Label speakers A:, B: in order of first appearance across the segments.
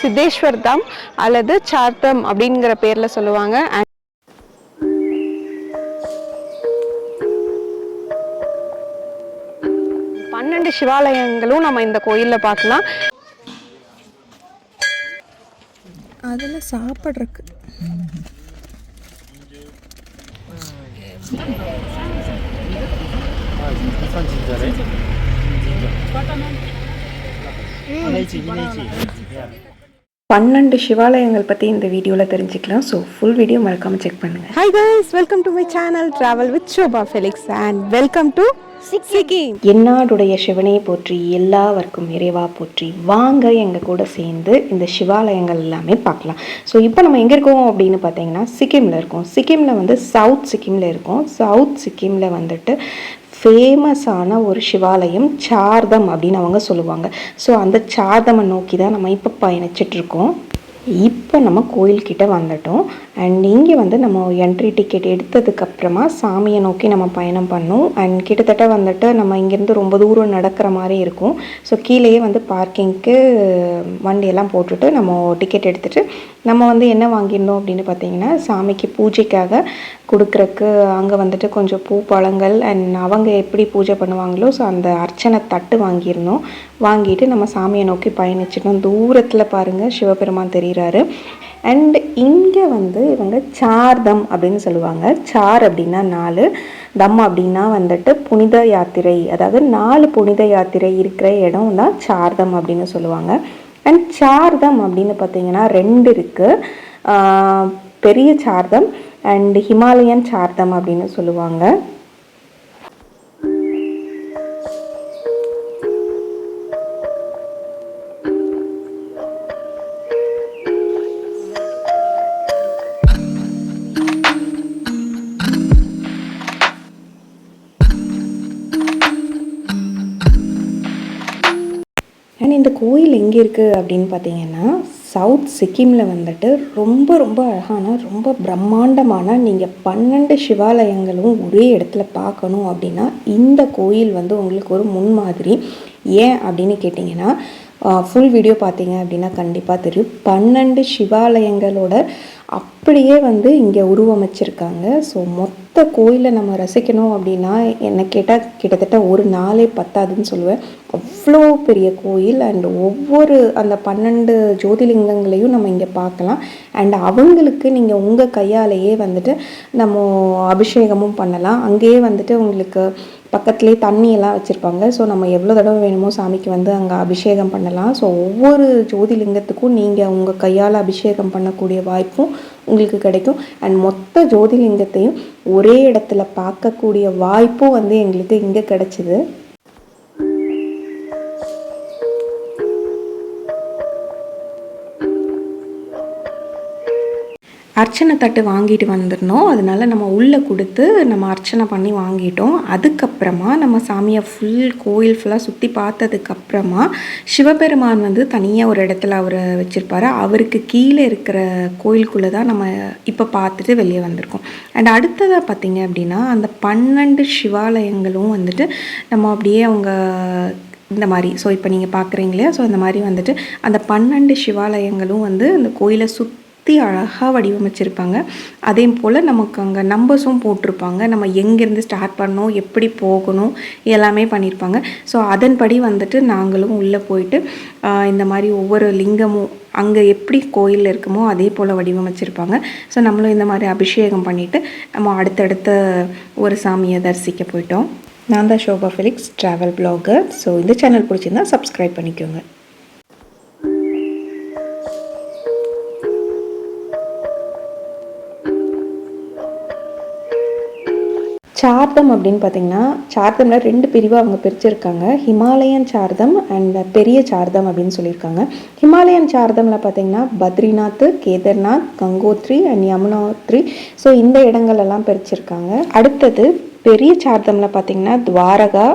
A: சித்தேஸ்வர் தாம் அல்லது சார்தம் அப்படிங்கிற பேரில் சொல்லுவாங்க. 12 சிவாலயங்களும் நம்ம இந்த கோயிலில் பார்க்கலாம்.
B: அதில் சாப்பிட்றக்கு
C: பன்னெண்டு சிவாலயங்கள் பற்றி இந்த வீடியோவில் தெரிஞ்சுக்கலாம். ஸோ ஃபுல் வீடியோ மறக்காமல் செக் பண்ணுங்கள்.
A: Hi guys, welcome to my channel travel with Shobha Felix and welcome to Sikkim.
C: எந்நாடுடைய சிவனை போற்றி, எல்லாவர்க்கும் இறைவா போற்றி. வாங்க எங்கள் கூட சேர்ந்து இந்த சிவாலயங்கள் எல்லாமே பார்க்கலாம். ஸோ இப்போ நம்ம எங்கே இருக்கோம் அப்படின்னு பார்த்தீங்கன்னா சிக்கிமில் இருக்கோம். சிக்கிமில் வந்து சவுத் சிக்கிமில் இருக்கோம். சவுத் சிக்கிமில் வந்துட்டு ஃபேமஸான ஒரு சிவாலயம் சார்தம் அப்படின்னு அவங்க சொல்லுவாங்க. ஸோ அந்த சார்தமை நோக்கி தான் நம்ம இப்போ பயணிச்சிட்ருக்கோம். இப்போ நம்ம கோயில்கிட்ட வந்துட்டோம். அண்ட் இங்கே வந்து நம்ம என்ட்ரி டிக்கெட் எடுத்ததுக்கப்புறமா சாமியை நோக்கி நம்ம பயணம் பண்ணோம். அண்ட் கிட்டத்தட்ட வந்துட்டு நம்ம இங்கேருந்து ரொம்ப தூரம் நடக்கிற மாதிரி இருக்கும். ஸோ கீழேயே வந்து பார்க்கிங்க்கு வண்டியெல்லாம் போட்டுட்டு நம்ம டிக்கெட் எடுத்துகிட்டு நம்ம வந்து என்ன வாங்கியிருந்தோம் அப்படின்னு பார்த்தீங்கன்னா, சாமிக்கு பூஜைக்காக கொடுக்குறக்கு அங்கே வந்துட்டு கொஞ்சம் பூ பழங்கள் அண்ட் அவங்க எப்படி பூஜை பண்ணுவாங்களோ ஸோ அந்த அர்ச்சனை தட்டு வாங்கியிருந்தோம். வாங்கிட்டு நம்ம சாமியை நோக்கி பயணிச்சிட்டோம். தூரத்தில் பாருங்கள் சிவபெருமான் தெரிகிறாரு. அண்ட் இங்கே வந்து இவங்க சார்தம் அப்படின்னு சொல்லுவாங்க. சார் அப்படின்னா 4, தம் அப்படின்னா வந்துட்டு புனித யாத்திரை, அதாவது 4 புனித யாத்திரை இருக்கிற இடம் தான் சார்தம் அப்படின்னு சொல்லுவாங்க. அண்ட் சார்தம் அப்படின்னு பார்த்தீங்கன்னா 2 இருக்குது. பெரிய சார்தம் அண்ட் ஹிமாலயன் சார்தம் அப்படின்னு சொல்லுவாங்க. அண்ட் இந்த கோயில் எங்கே இருக்குது அப்படின்னு பார்த்தீங்கன்னா, சவுத் சிக்கிமில் வந்துட்டு ரொம்ப ரொம்ப அழகான, ரொம்ப பிரம்மாண்டமான, நீங்கள் 12 சிவாலயங்களும் ஒரே இடத்துல பார்க்கணும் அப்படின்னா இந்த கோயில் வந்து உங்களுக்கு ஒரு முன்மாதிரி. ஏன் அப்படின்னு கேட்டிங்கன்னா, ஃபுல் வீடியோ பார்த்தீங்க அப்படின்னா கண்டிப்பாக தெரியும். 12 சிவாலயங்களோட அப்படியே வந்து இங்கே உருவமைச்சிருக்காங்க. ஸோ மொத்த கோயிலை நம்ம ரசிக்கணும் அப்படின்னா என்ன கேட்டால் கிட்டத்தட்ட ஒரு நாளே பத்தாதுன்னு சொல்லுவேன். அவ்வளோ பெரிய கோயில். அண்ட் ஒவ்வொரு அந்த 12 ஜோதிலிங்கங்களையும் நம்ம இங்கே பார்க்கலாம். அண்ட் அவங்களுக்கு நீங்கள் உங்கள் கையாலேயே வந்துட்டு நம்ம அபிஷேகமும் பண்ணலாம். அங்கேயே வந்துட்டு உங்களுக்கு பக்கத்துலேயே தண்ணியெல்லாம் வச்சுருப்பாங்க. ஸோ நம்ம எவ்வளோ தடவை வேணுமோ சாமிக்கு வந்து அங்கே அபிஷேகம் பண்ணலாம். ஸோ ஒவ்வொரு ஜோதிலிங்கத்துக்கும் நீங்கள் உங்கள் கையால் அபிஷேகம் பண்ணக்கூடிய வாய்ப்பும் உங்களுக்கு கிடைக்கும். அண்ட் மொத்த ஜோதிலிங்கத்தையும் ஒரே இடத்துல பார்க்கக்கூடிய வாய்ப்பும் வந்து எங்களுக்கு இங்கே கிடச்சிது. அர்ச்சனை தட்டு வாங்கிட்டு வந்துடணும். அதனால நம்ம உள்ளே கொடுத்து நம்ம அர்ச்சனை பண்ணி வாங்கிட்டோம். அதுக்கப்புறமா நம்ம சாமியை கோயில் ஃபுல்லாக சுற்றி பார்த்ததுக்கப்புறமா சிவபெருமான் வந்து தனியாக ஒரு இடத்துல அவரை வச்சுருப்பாரு. அவருக்கு கீழே இருக்கிற கோயிலுக்குள்ளே தான் நம்ம இப்போ பார்த்துட்டு வெளியே வந்திருக்கோம். அண்ட் அடுத்ததாக பார்த்திங்க அப்படின்னா அந்த 12 சிவாலயங்களும் வந்துட்டு நம்ம அப்படியே அவங்க இந்த மாதிரி ஸோ இப்போ நீங்கள் பார்க்குறீங்களே, ஸோ இந்த மாதிரி வந்துட்டு அந்த 12 சிவாலயங்களும் வந்து அந்த கோயிலை அழகாக வடிவமைச்சிருப்பாங்க. அதே போல் நமக்கு அங்கே நம்பர்ஸும் போட்டிருப்பாங்க. நம்ம எங்கேருந்து ஸ்டார்ட் பண்ணணும், எப்படி போகணும், எல்லாமே பண்ணியிருப்பாங்க. ஸோ அதன்படி வந்துட்டு நாங்களும் உள்ளே போயிட்டு இந்த மாதிரி ஒவ்வொரு லிங்கமும் அங்கே எப்படி கோயிலில் இருக்குமோ அதே போல் வடிவமைச்சிருப்பாங்க. ஸோ நம்மளும் இந்த மாதிரி அபிஷேகம் பண்ணிவிட்டு நம்ம அடுத்தடுத்த ஒரு சாமியை தரிசிக்க போயிட்டோம். நான் தான் Shobha Felix, travel blogger. So இந்த சேனல் பிடிச்சிருந்தா சப்ஸ்கிரைப் பண்ணிக்கோங்க. சார்தம் அப்படின்னு பார்த்தீங்கன்னா, சார்தமில் 2 பிரிவாக அவங்க பிரிச்சிருக்காங்க. ஹிமாலயன் சார்தம் அண்ட் பெரிய சார்தம் அப்படின்னு சொல்லியிருக்காங்க. ஹிமாலயன் சார்தமில் பார்த்தீங்கன்னா பத்ரிநாத், கேதார்நாத், கங்கோத்ரி அண்ட் யமுனோத்ரி, ஸோ இந்த இடங்களெல்லாம் பிரிச்சிருக்காங்க. அடுத்தது பெரிய சார்தமில் பார்த்தீங்கன்னா துவாரகா,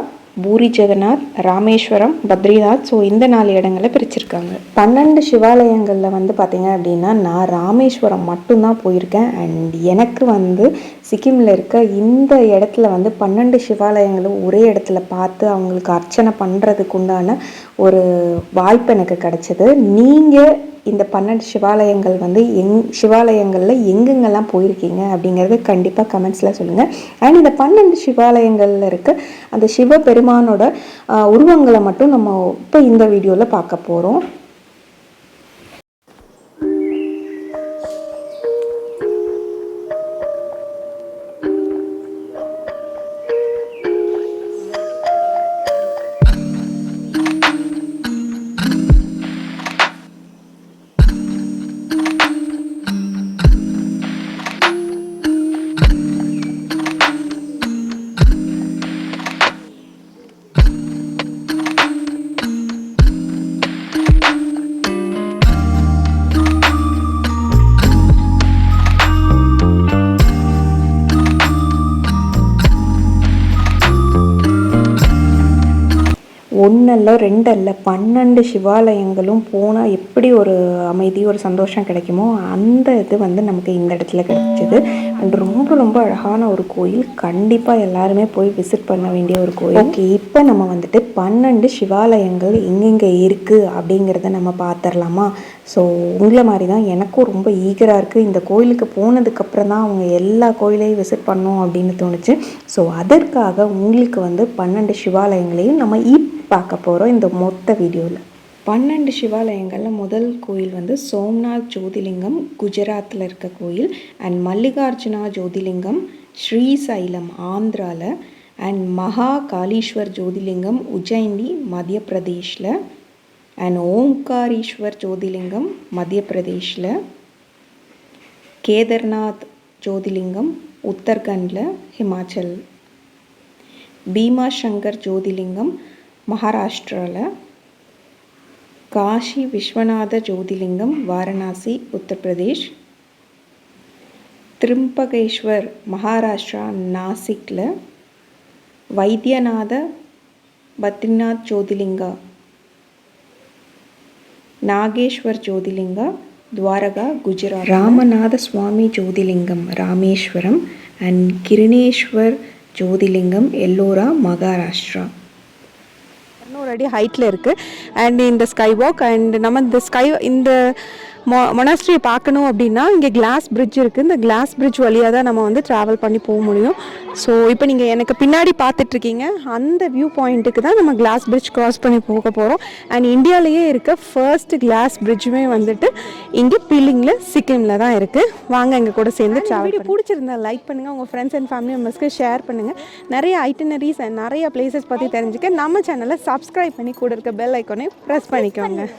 C: பூரி ஜெகநாத், ராமேஸ்வரம், பத்ரிநாத், ஸோ இந்த 4 இடங்களை பிரிச்சிருக்காங்க. 12 சிவாலயங்களில் வந்து பார்த்திங்க அப்படின்னா நான் ராமேஸ்வரம் மட்டும்தான் போயிருக்கேன். அண்ட் எனக்கு வந்து சிக்கிமில் இருக்க இந்த இடத்துல வந்து 12 சிவாலயங்களும் ஒரே இடத்துல பார்த்து அவங்களுக்கு அர்ச்சனை பண்ணுறதுக்கு உண்டான ஒரு வாய்ப்பு எனக்கு கிடச்சிது. நீங்கள் இந்த 12 சிவாலயங்கள் வந்து சிவாலயங்களில் எங்கெங்கெல்லாம் போயிருக்கீங்க அப்படிங்கிறது கண்டிப்பாக கமெண்ட்ஸில் சொல்லுங்கள். அண்ட் இந்த 12 சிவாலயங்களில் இருக்க அந்த சிவபெருமானோட உருவங்களை மட்டும் நம்ம இப்போ இந்த வீடியோவில் பார்க்க போகிறோம். ஒன்றல்ல 2 அல்ல 12 சிவாலயங்களும் போனால் எப்படி ஒரு அமைதி ஒரு சந்தோஷம் கிடைக்குமோ அந்த இது வந்து நமக்கு இந்த இடத்துல கிடைச்சிது. அண்ட் ரொம்ப ரொம்ப அழகான ஒரு கோயில், கண்டிப்பாக எல்லாருமே போய் விசிட் பண்ண வேண்டிய ஒரு கோயில். ஓகே, இப்போ நம்ம வந்துட்டு 12 சிவாலயங்கள் எங்கெங்கே இருக்குது அப்படிங்கிறத நம்ம பார்த்துடலாமா? ஸோ உங்களை மாதிரி தான் எனக்கும் ரொம்ப ஈகராக இருக்குது. இந்த கோயிலுக்கு போனதுக்கப்புறம் தான் அவங்க எல்லா கோயிலையும் விசிட் பண்ணோம் அப்படின்னு தோணுச்சு. ஸோ அதற்காக உங்களுக்கு வந்து 12 சிவாலயங்களையும் நம்ம பார்க்க போகிறோம் இந்த மொத்த வீடியோவில். 12 சிவாலயங்களில் முதல் கோயில் வந்து சோம்நாத் ஜோதிலிங்கம் குஜராத்தில் இருக்க கோயில். அண்ட் மல்லிகார்ஜுனா ஜோதிலிங்கம் ஸ்ரீசைலம் ஆந்திராவில். அண்ட் மகா காளீஸ்வர் ஜோதிலிங்கம் உஜ்ஜைனி மத்திய பிரதேஷில். அண்ட் ஓம்காரீஸ்வர் ஜோதிலிங்கம் மத்திய பிரதேஷில். கேதார்நாத் ஜோதிலிங்கம் உத்தரகண்டில் ஹிமாச்சல். பீமா சங்கர் ஜோதிலிங்கம் மகாராஷ்டிராவில். காஷி விஸ்வநாத ஜோதிலிங்கம் வாரணாசி உத்தரப்பிரதேஷ். திரிம்பகேஸ்வர் மகாராஷ்டிரா நாசிக்கில். வைத்தியநாத பத்ரிநாத் ஜோதிலிங்கா நாகேஸ்வர் ஜோதிலிங்கா துவாரகா குஜராத். ராமநாத சுவாமி ஜோதிலிங்கம் ராமேஸ்வரம். அண்ட் கிருணேஸ்வர் ஜோதிலிங்கம் எல்லோரா மகாராஷ்டிரா.
A: 200 அடி ஹைட்டில் இருக்குது. அண்ட் இந்த ஸ்கை வாக் அண்ட் நம்ம இந்த மொனாஸ்ட்ரியை பார்க்கணும் அப்படின்னா இங்கே கிளாஸ் பிரிட்ஜ் இருக்குது. இந்த கிளாஸ் பிரிட்ஜ் வழியாக தான் நம்ம வந்து ட்ராவல் பண்ணி போக முடியும். ஸோ இப்போ நீங்கள் எனக்கு பின்னாடி பார்த்துட்ருக்கீங்க அந்த வியூ பாயிண்ட்டுக்கு தான் நம்ம கிளாஸ் பிரிட்ஜ் க்ராஸ் பண்ணி போக போகிறோம். அண்ட் இந்தியாவிலேயே இருக்க ஃபர்ஸ்ட் கிளாஸ் பிரிட்ஜுமே வந்துட்டு இங்கே பீலிங்கில் சிக்கிமில் தான் இருக்குது. வாங்க எங்கள் கூட சேர்ந்து ட்ராவல். வீடியோ பிடிச்சிருந்தா லைக் பண்ணுங்கள், உங்கள் ஃப்ரெண்ட்ஸ் அண்ட் ஃபேமிலி மெம்பர்ஸ்க்கு ஷேர் பண்ணுங்கள். நிறைய ஐட்டினரிஸ் அண்ட் நிறைய பிளேசஸ் பற்றி தெரிஞ்சுக்க நம்ம சேனலை சப்ஸ்கிரைப் பண்ணி கூட இருக்க பெல் ஐக்கானே ப்ரெஸ் பண்ணிக்கோங்க.